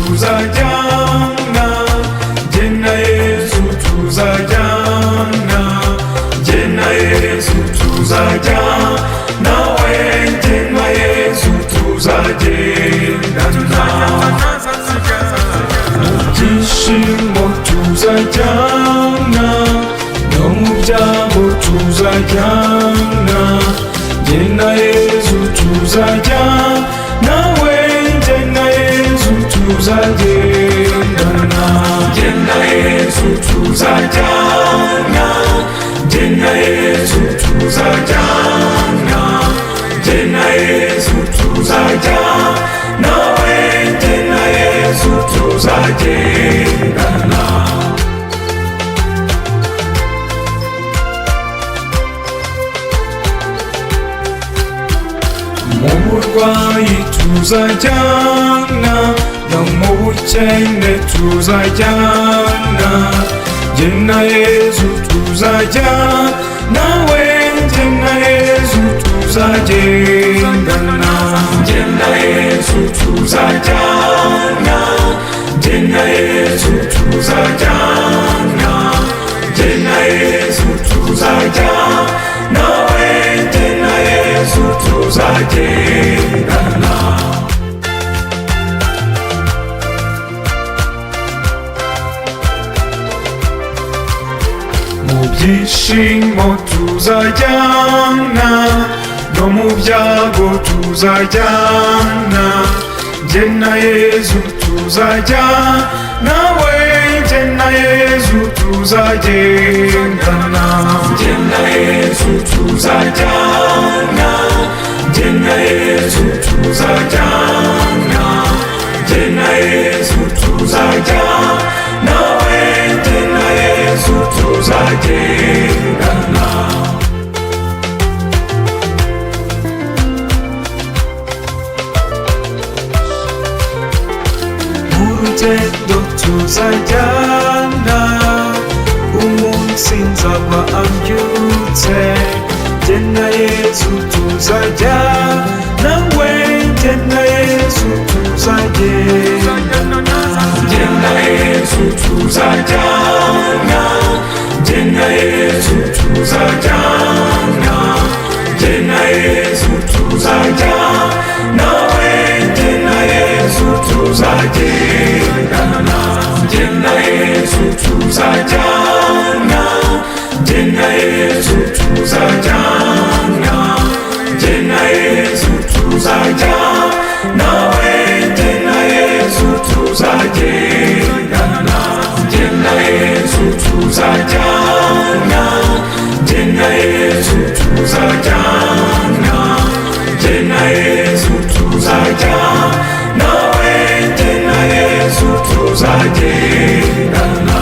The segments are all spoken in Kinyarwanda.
tuzajyana, jye na Yesu tuzajyana, jye na Yesu tuzajyana, nawe jye na Yesu tuzagendana. Mu byishimo tuzajyana, no mu byago tuzajyana, jye na Yesu tuzajyana, nawe jye na Yesu tuzagendana. Jye na Yesu tuzajyana, jye na Yesu tuzajyana, jye na Yesu tuzajyana, nawe jye na Yesu tuzagendana. Mu burwayi tuzajyana, no mu bukene tuzajyana, jye na Yesu tuzajyana, nawe jye na Yesu tuzagendana. Jye na Yesu tuzajyana, jye na Yesu tuzajyana, jye na Yesu tuzajyana, nawe jye na Yesu tuzagendana. Mu byishimo tuzajyana, no mu byago tuzajyana, jye na Yesu tuzajyana, nawe jye na Yesu tuzagendana. Jye na Yesu tuzajyana, jye na Yesu tuzajyana, jye na Yesu tuzajyana, nawe jye na Yesu tuzagendana. Urugendo tuzajyana, umunsi nzaba ambyutse, jye na Yesu tuzajyana, nawe jye na Yesu tuzagendana. Jye na Yesu tuzajyana, jye na Yesu tuzajyana, jye na Yesu tuzajyana, nawe jye na Yesu tuzagendana. Jye na Yesu tuzajyana, jye na Yesu tuzajyana, jye na Yesu tuzajyana, nawe jye na Yesu tuzagendana. Jye na Yesu tuzajyana, jye na Yesu tuzajyana, jye na Yesu tuzajyana, nawe jye na Yesu tuzagendana.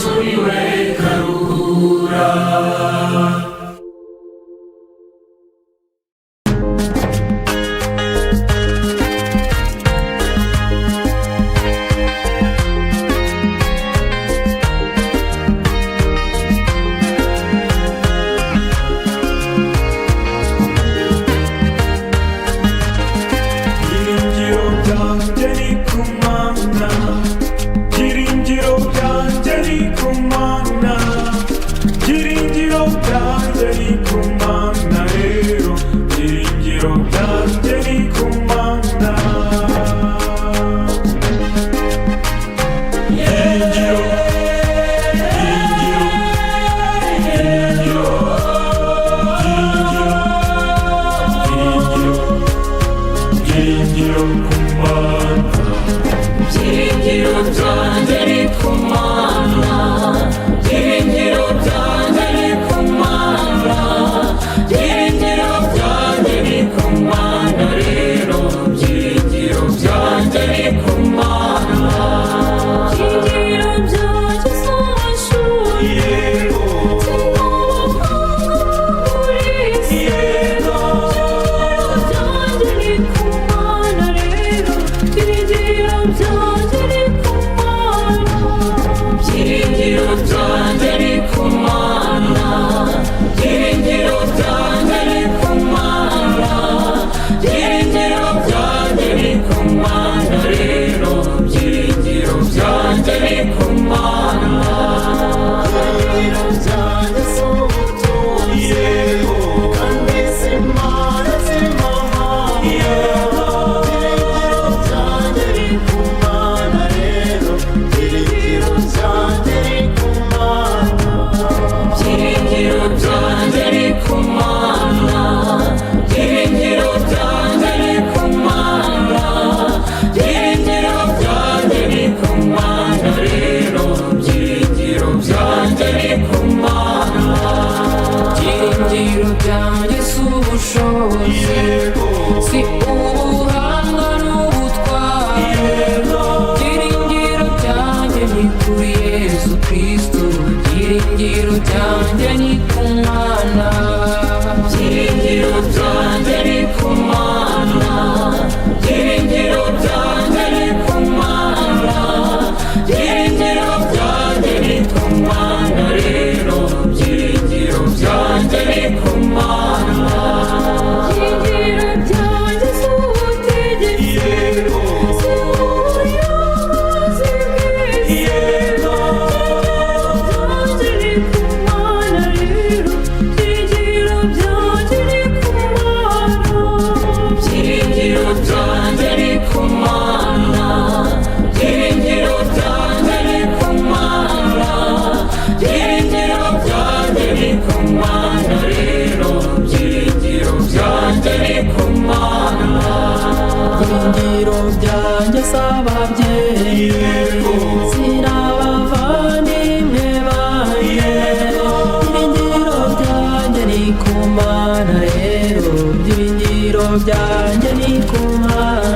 Yesu niwe karuhura. Byiringiro byanjye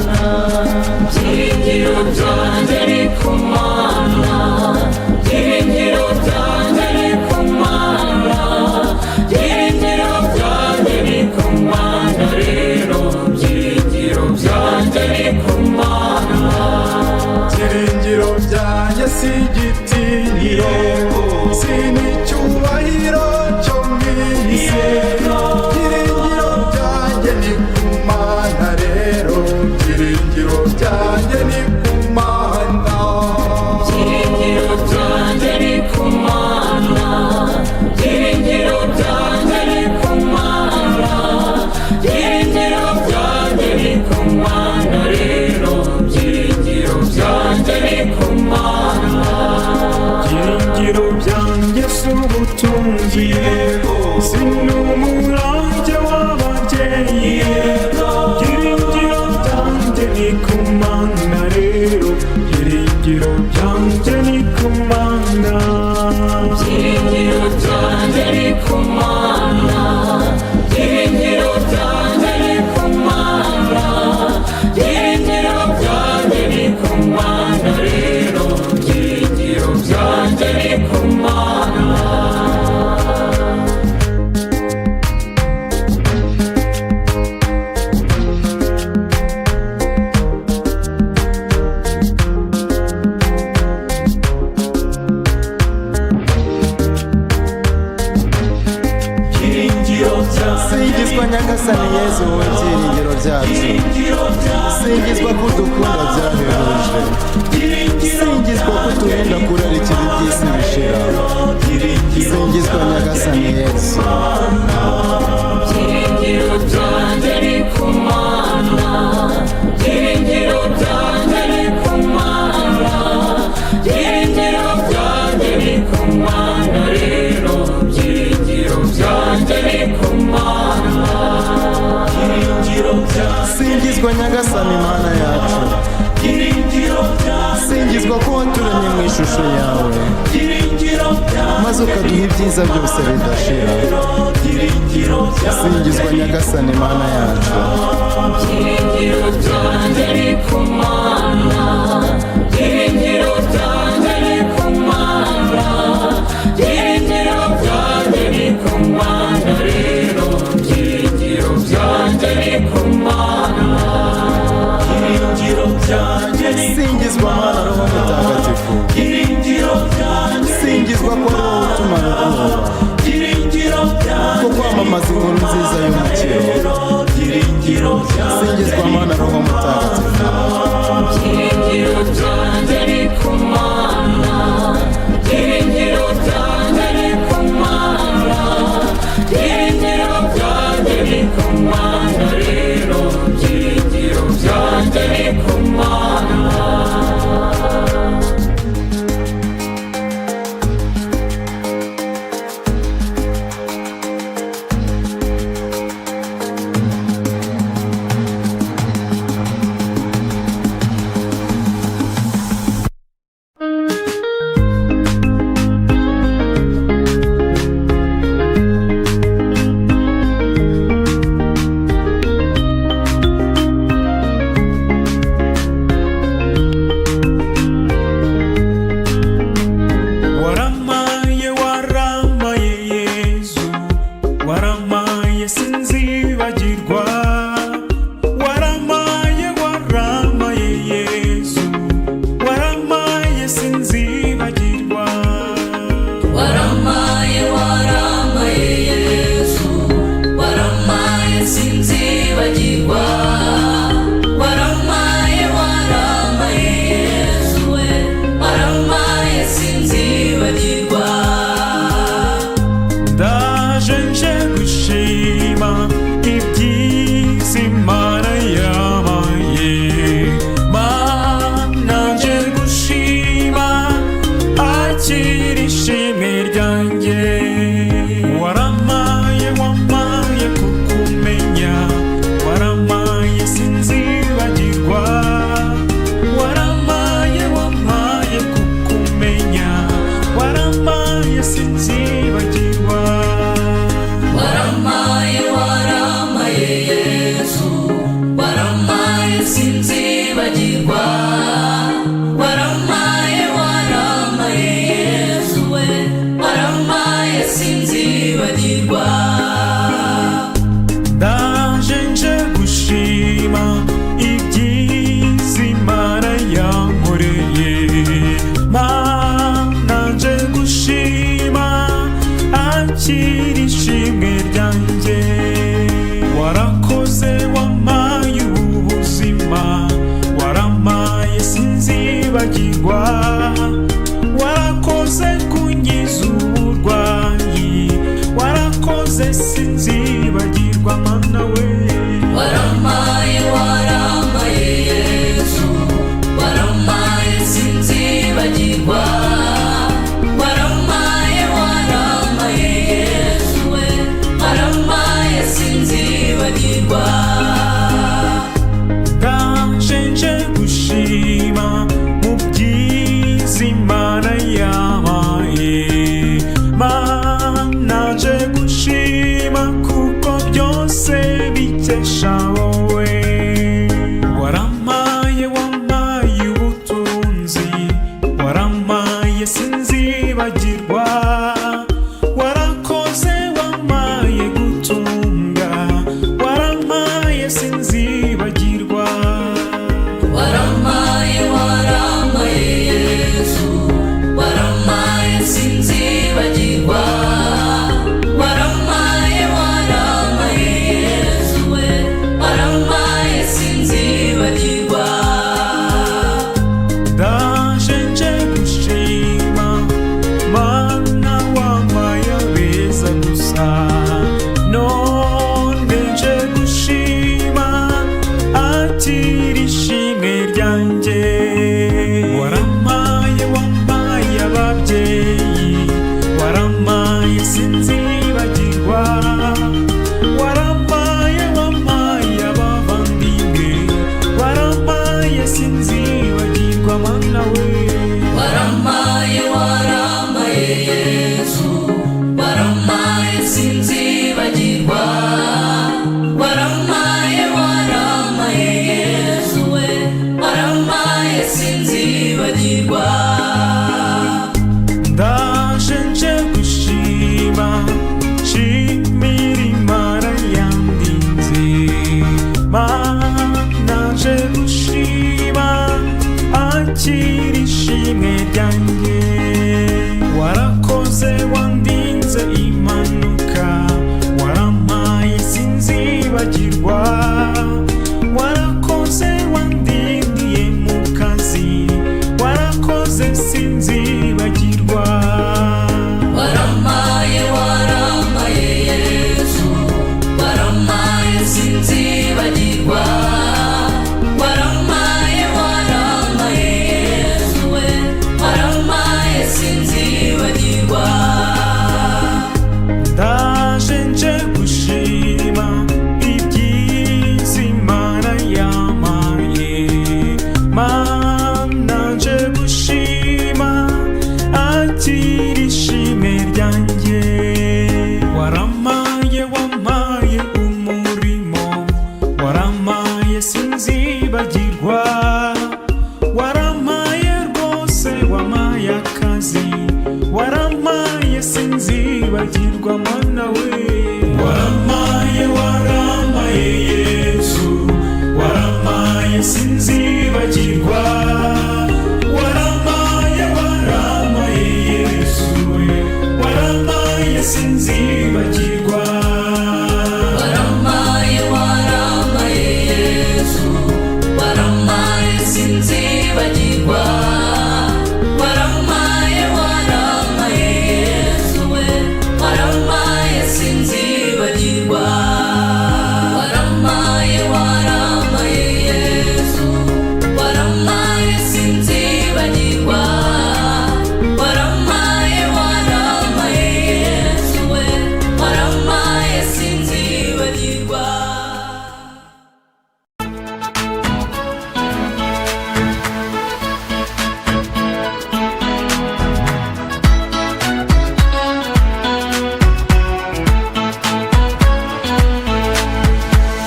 ni ku singizwa nyagasani yezu wowe byiringiro byacu, singizwa ko udukunda byahebuje, singizwa ko uturinda kurarikira iby'isi bishira, singizwa nyagasani yezu. Byiringiro byanjye ni ku Mana, byiringiro byanjye ni ku Mana, byiringiro byanjye ni ku Mana rero, byiringiro byanjye ni ku Mana. Singizwa nyagasani Mana yacu, singizwa ko waturemye mu ishusho yawe, maze ukaduha ibyiza byose bidashira. Singizwa nyagasani Mana yacu. Byiringiro byanjye ni ku Mana, byiringiro byanjye ni ku Mana, byiringiro byanjye ni ku Mana rero, byiringiro byanjye ni ku Mana. Singizwa Mana Roho Mutagatifu, singizwa ko ari wowe utumara ubwoba, ko kwamamaza inkuru nziza y'umukiro. Singizwa Mana Roho Mutagatifu. Byiringiro byanjye ni ku Mana, byiringiro byanjye ni ku Mana, byiringiro byanjye ni ku Mana rero, byiringiro byanjye ni ku Mana. Waramaye sinzibagirwa mana we. Waramaye waramaye Yesu, waramaye sinzibagirwa. Waramaye waramaye Yesu we, waramaye sinzibagirwa. Waramaye waramaye Yesu, waramaye sinzibagirwa. Waramaye waramaye Yesu we, waramaye sinzibagirwa. Waramaye waramaye Yesu, waramaye sinzibagirwa. Waramaye waramaye Yesu we, waramaye sinzibagirwa.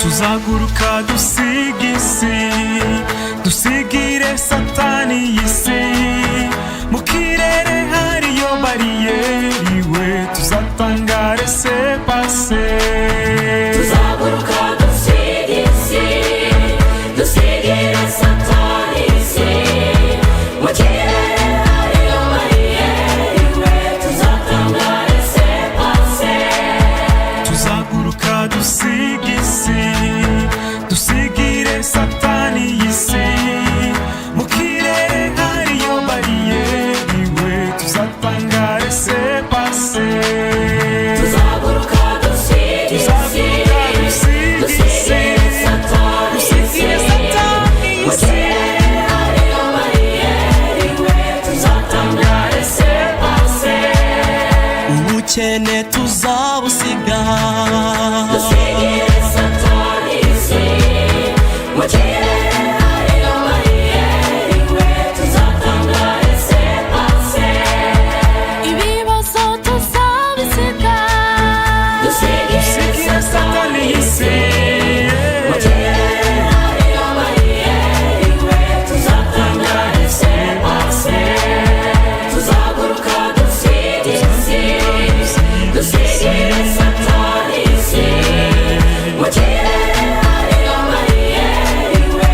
Tuzaguruka dusiga isi, dusigire satani y'isi. Mu kirere hariyo bariyeri we, tuzatangare se pase. Tuzaguruka dusiga isi, dusigire satani isi. Mu kirere hariyo bariyeri we, tuzatangare se pase. Tuzaguruka dusiga isi, dusigire satani y'isi. Mu kirere hariyo bariyeri we, tuzatangare se pase. Tuzaguruka dusiga isi, dusigire satani isi. Mu kirere hariyo bariyeri we, tuzatangare se pase. ubukene tuzabusiga, Dusigire satani isi. Mu kirere hariyo bariyeri we, tuzatangare se pase. Ibibazo tuzabisiga, Dusigire satani isi. Mu Yeah. kirere hariyo bariyeri we, tuzatangare se pase. Tuzaguruka dusiga isi, dusigire satani isi. Mu kirere hariyo bariyeri we,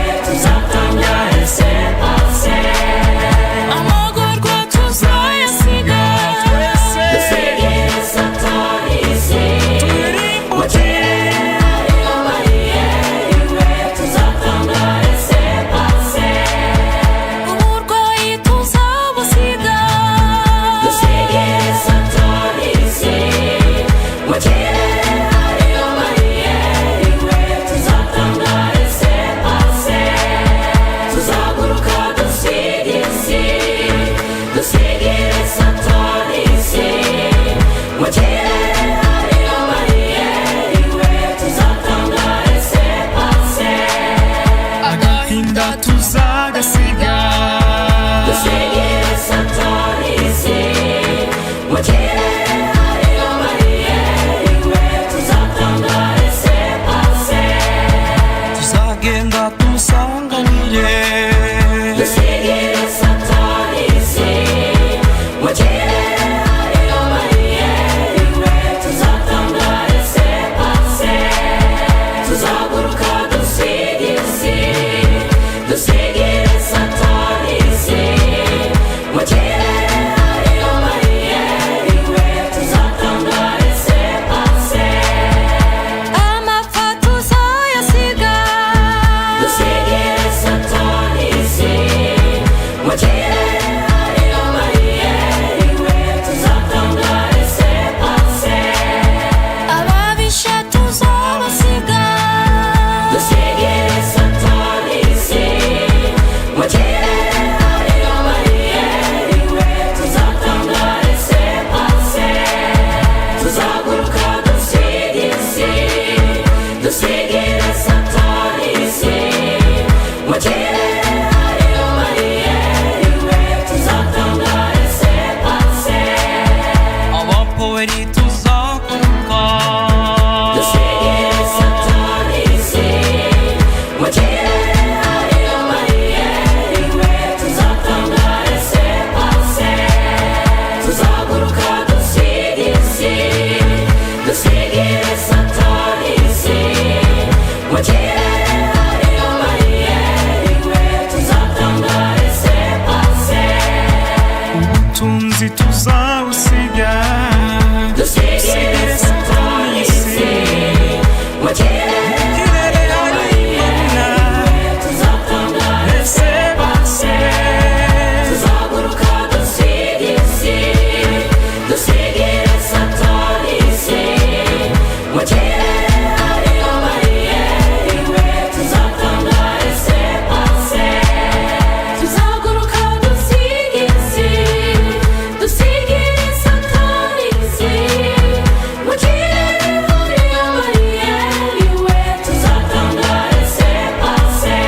tuzawusiga dusigire satani isi mu kirere hari Imana tuzatanga ese base tuzaguruka dusiga isi dusigire satani isi mu kirere hari bariyeri we tuzatanga ese base tuzaguruka dusiga isi dusigire satani isi mu kirere hari bariyeri we tuzatanga ese base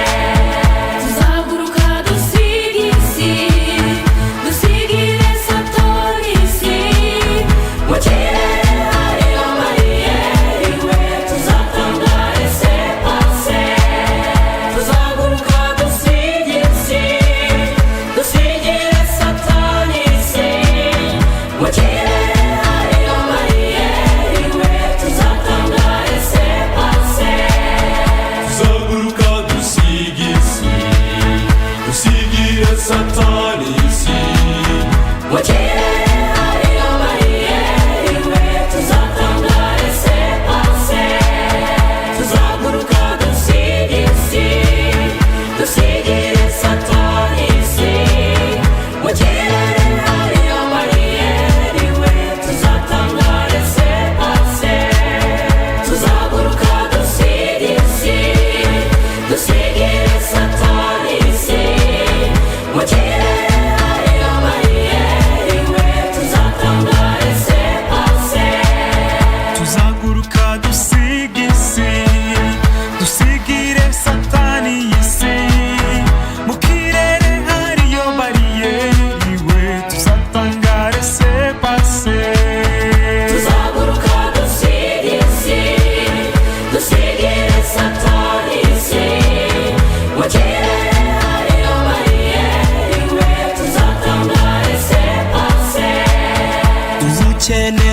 tuzaguruka dusiga isi dusigire satani isi mu kirere hari bariyeri we tuzatanga ese base tuzaguruka dusiga isi dusigire satani isi mu kirere hari bariyeri we tuzatanga ese base tuzaguruka dusiga isi dusigire satani isi mu kirere hari bariyeri we tuzatanga ese base tuzaguruka dusiga isi dusigire satani isi mu kirere hari bariyeri we tuzatanga ese base tuzaguruka dusiga isi dusigire satani isi mu kirere hari bariyeri we tuzatanga ese base tuzaguruka dusiga isi dusigire satani isi mu kirere hariyo bariyeri we tuzatanga ese base tuzaguruka dusiga isi dusigire satani isi mu kirere hari bariyeri we tuzatanga ese base ubukene